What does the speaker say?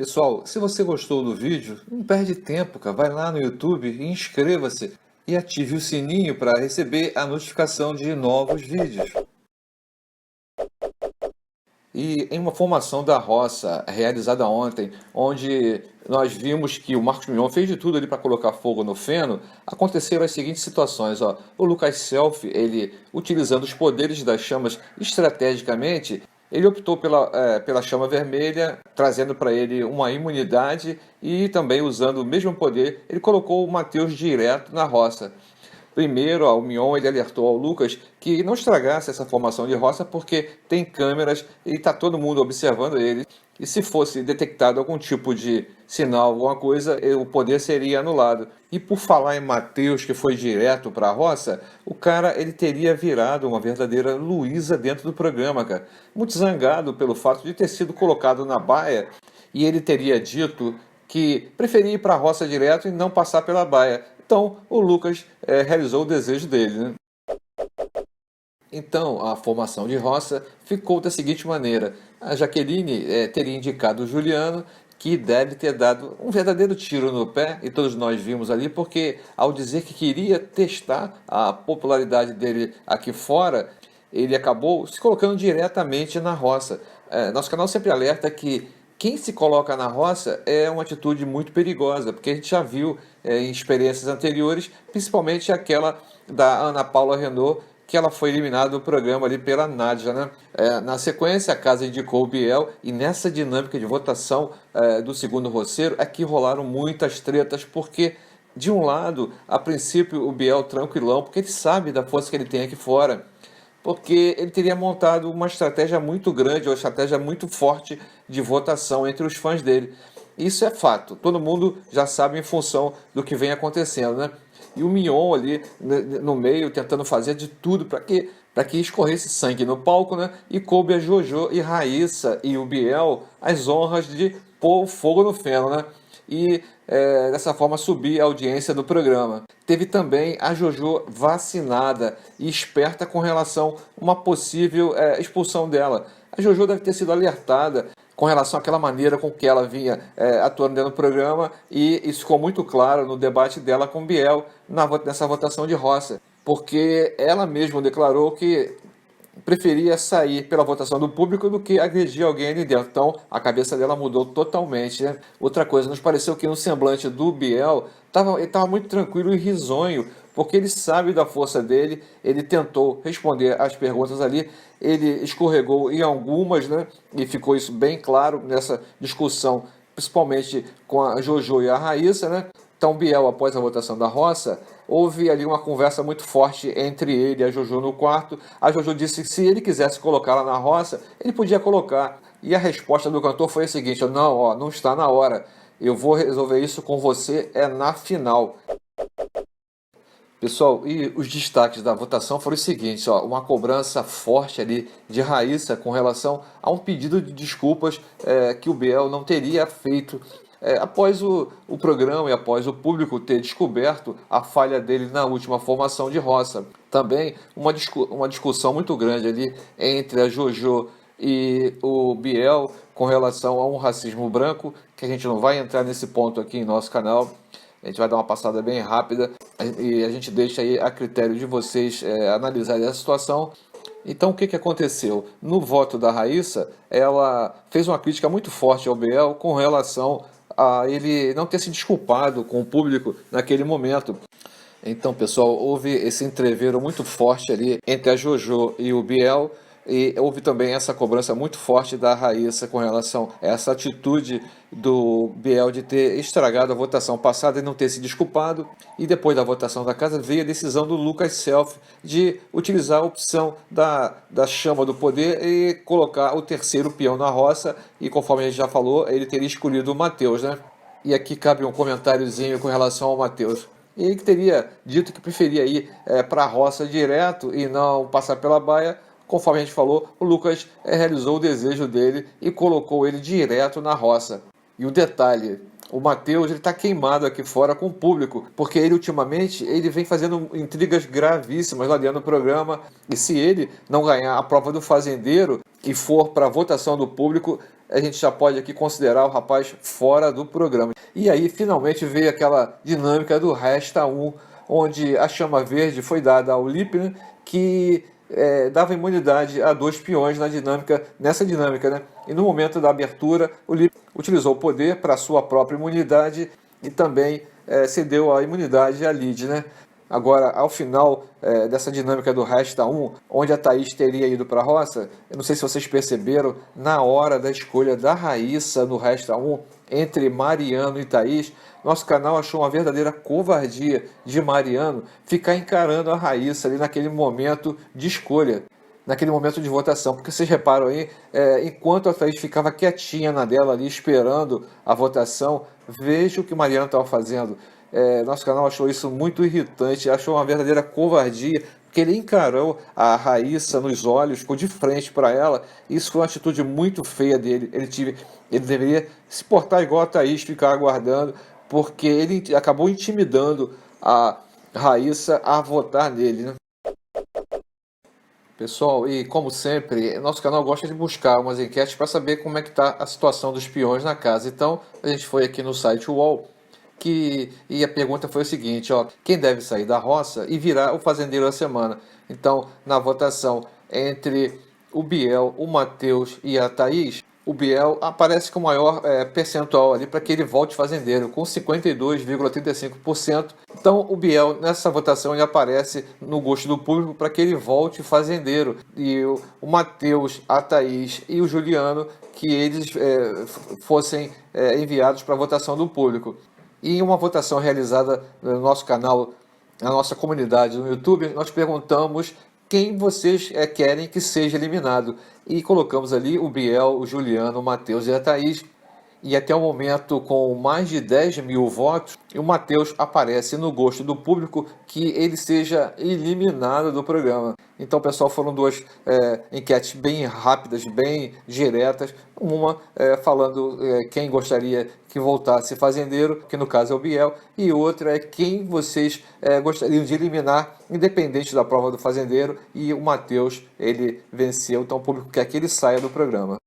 Pessoal, se você gostou do vídeo, não perde tempo, cara. Vai lá no YouTube e inscreva-se e ative o sininho para receber a notificação de novos vídeos. E em uma formação da roça realizada ontem, onde nós vimos que o Marcos Mion fez de tudo ali para colocar fogo no feno, aconteceram as seguintes situações. Ó. O Lucas Self, ele utilizando os poderes das chamas estrategicamente, ele optou pela chama vermelha, trazendo para ele uma imunidade e também usando o mesmo poder, ele colocou o Matheus direto na roça. Primeiro, o Mion ele alertou ao Lucas que não estragasse essa formação de roça porque tem câmeras e está todo mundo observando ele. E se fosse detectado algum tipo de sinal, alguma coisa, o poder seria anulado. E por falar em Matheus, que foi direto para a roça, o cara ele teria virado uma verdadeira Luísa dentro do programa, cara. Muito zangado pelo fato de ter sido colocado na baia e ele teria dito que preferia ir para a roça direto e não passar pela baia. Então, o Lucas realizou o desejo dele, né? Então, a formação de roça ficou da seguinte maneira. A Jaqueline teria indicado o Juliano, que deve ter dado um verdadeiro tiro no pé, e todos nós vimos ali, porque ao dizer que queria testar a popularidade dele aqui fora, ele acabou se colocando diretamente na roça. Nosso canal sempre alerta que quem se coloca na roça é uma atitude muito perigosa, porque a gente já viu em experiências anteriores, principalmente aquela da Ana Paula Renault, que ela foi eliminada do programa ali pela Nádia, né? Na sequência, a casa indicou o Biel, e nessa dinâmica de votação do segundo roceiro é que rolaram muitas tretas, porque de um lado, a princípio, o Biel tranquilão, porque ele sabe da força que ele tem aqui fora, porque ele teria montado uma estratégia muito grande, uma estratégia muito forte de votação entre os fãs dele. Isso é fato, todo mundo já sabe em função do que vem acontecendo, né? E o Mion ali no meio, tentando fazer de tudo para que escorresse sangue no palco, né? E coube a Jojo e Raíssa e o Biel as honras de pôr fogo no feno, né? E dessa forma subir a audiência do programa. Teve também a Jojo vacinada e esperta com relação a uma possível expulsão dela. A Jojo deve ter sido alertada com relação àquela maneira com que ela vinha atuando dentro do programa, e isso ficou muito claro no debate dela com Biel nessa votação de roça, porque ela mesma declarou que preferia sair pela votação do público do que agredir alguém ali dentro. Então, a cabeça dela mudou totalmente, né? Outra coisa, nos pareceu que no semblante do Biel, ele estava muito tranquilo e risonho, porque ele sabe da força dele, ele tentou responder às perguntas ali, ele escorregou em algumas, né? E ficou isso bem claro nessa discussão, principalmente com a Jojo e a Raíssa, né? Então, Biel, após a votação da roça, houve ali uma conversa muito forte entre ele e a Jojo no quarto. A Jojo disse que se ele quisesse colocá-la na roça, ele podia colocar. E a resposta do cantor foi a seguinte: não, ó, não está na hora. Eu vou resolver isso com você na final. Pessoal, e os destaques da votação foram os seguintes, ó, uma cobrança forte ali de Raíssa com relação a um pedido de desculpas que o Biel não teria feito após o programa e após o público ter descoberto a falha dele na última formação de roça. Também uma discussão muito grande ali entre a Jojo e o Biel com relação a um racismo branco, que a gente não vai entrar nesse ponto aqui em nosso canal. A gente vai dar uma passada bem rápida e a gente deixa aí a critério de vocês analisarem essa situação. Então, o que aconteceu? No voto da Raíssa, ela fez uma crítica muito forte ao Biel com relação a ele não ter se desculpado com o público naquele momento. Então, pessoal, houve esse entreveiro muito forte ali entre a Jojo e o Biel, e houve também essa cobrança muito forte da Raíssa com relação a essa atitude do Biel de ter estragado a votação passada e não ter se desculpado. E depois da votação da casa veio a decisão do Lucas Self de utilizar a opção da chama do poder e colocar o terceiro peão na roça, e conforme a gente já falou, ele teria escolhido o Matheus, né? E aqui cabe um comentáriozinho com relação ao Matheus. Ele que teria dito que preferia ir para a roça direto e não passar pela baia. Conforme a gente falou, o Lucas realizou o desejo dele e colocou ele direto na roça. E o detalhe, o Matheus está queimado aqui fora com o público, porque ele ultimamente ele vem fazendo intrigas gravíssimas lá dentro do programa, e se ele não ganhar a prova do fazendeiro e for para a votação do público, a gente já pode aqui considerar o rapaz fora do programa. E aí finalmente veio aquela dinâmica do Resta 1, onde a chama verde foi dada ao Lipe, que dava imunidade a 2 peões nessa dinâmica, né? E no momento da abertura, o Lipe utilizou o poder para a sua própria imunidade e também cedeu a imunidade à Lid, né? Agora, ao final dessa dinâmica do Resta 1, onde a Thaís teria ido para a roça, eu não sei se vocês perceberam, na hora da escolha da Raíssa no Resta 1, entre Mariano e Thaís, nosso canal achou uma verdadeira covardia de Mariano ficar encarando a Raíssa ali naquele momento de escolha, naquele momento de votação. Porque vocês reparam aí, enquanto a Thaís ficava quietinha na dela ali, esperando a votação, veja o que o Mariano estava fazendo. Nosso canal achou isso muito irritante, achou uma verdadeira covardia, porque ele encarou a Raíssa nos olhos, ficou de frente para ela. Isso foi uma atitude muito feia dele. Ele deveria se portar igual a Thaís, ficar aguardando, porque ele acabou intimidando a Raíssa a votar nele, né? Pessoal, e como sempre, nosso canal gosta de buscar umas enquetes para saber como é que está a situação dos peões na casa. Então, a gente foi aqui no site UOL, e a pergunta foi o seguinte, ó, quem deve sair da roça e virar o fazendeiro da semana? Então, na votação entre o Biel, o Matheus e a Thaís, o Biel aparece com o maior percentual ali para que ele volte fazendeiro, com 52,35%. Então, o Biel, nessa votação, ele aparece no gosto do público para que ele volte fazendeiro. E o Matheus, a Thaís e o Juliano, que eles fossem enviados para a votação do público. E em uma votação realizada no nosso canal, na nossa comunidade no YouTube, nós perguntamos quem vocês querem que seja eliminado. E colocamos ali o Biel, o Juliano, o Matheus e a Thaís. E até o momento, com mais de 10 mil votos, o Matheus aparece no gosto do público que ele seja eliminado do programa. Então, pessoal, foram duas enquetes bem rápidas, bem diretas. Uma falando quem gostaria que voltasse fazendeiro, que no caso é o Biel, e outra é quem vocês gostariam de eliminar, independente da prova do fazendeiro, e o Matheus, ele venceu, então o público quer que ele saia do programa.